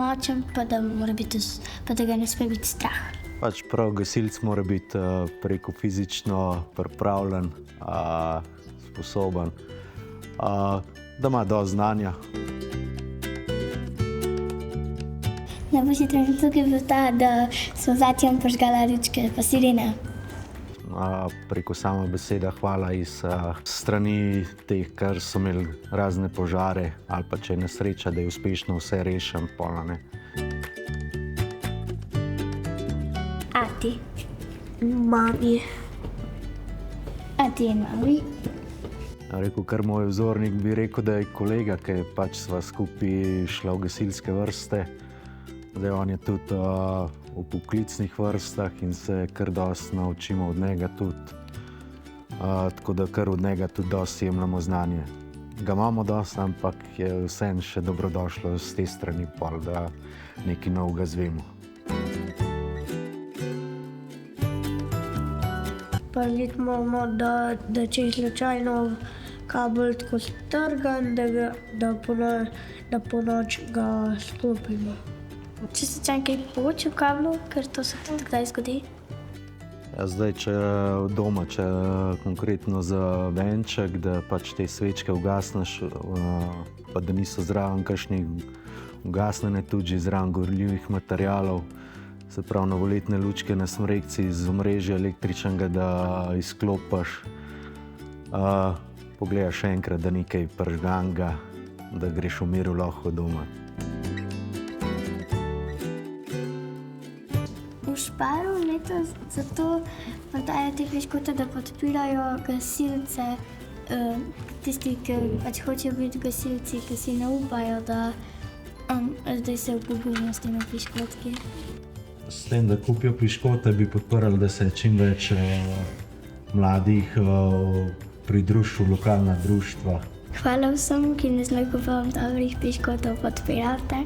močen, pa da mora biti pa da ga ne sme biti strah. Pač prav gasilec mora biti preko fizično pripravljen, sposoben, da ima dosti znanja. Najboljši trenutek je bil ta, da smo z atijem požgali lučke pa sirene. Preko same besede hvala iz strani teh, kar so imeli razne požare ali pa če je nesreča, da je uspešno vse rešen, pola ne. Ati. Mami. Ati in mami. Rekel, kar moj vzornik bi rekel, da je kolega, ki pač sva skupaj šla v gasilske vrste. Zdaj on je tudi v poklicnih vrstah in se kar dosti naučimo od njega tudi. Tako da kar od njega tudi dosti jemljamo znanje. Ga imamo dosti, ampak je vseeno še dobrodošlo z te strani pol, da nekaj novega zvemo. Paziti moramo, da če je slučajno kabel tako strgan, da ponoči ga sklopimo. Če se čaj kaj poči v kablu, ker to se tudi kdaj zgodi? Ja, zdaj, če doma, če konkretno za venček, da pač te svečke ugasneš, pa da niso zraven kakšnih ugasnjene tudi zraven gorljivih materialov, se pravi novoletne lučke na smrekci z omrežja električnega, da izklopiš, pogledaš še enkrat, da nekaj pržganga, da greš v miru lahko doma. V Šparu letos zato dajo te piškote, da podpirajo gasilce, tisti, ki pač hočejo biti gasilci, ki si ne upajo, da zdaj se upogubijo s temi piškotki. S tem, da kupijo piškote, bi podprli, da se čim več mladih pridruži v lokalna društva. Hvala vsem, ki ne zmagujem dobrih piškotov podpirate.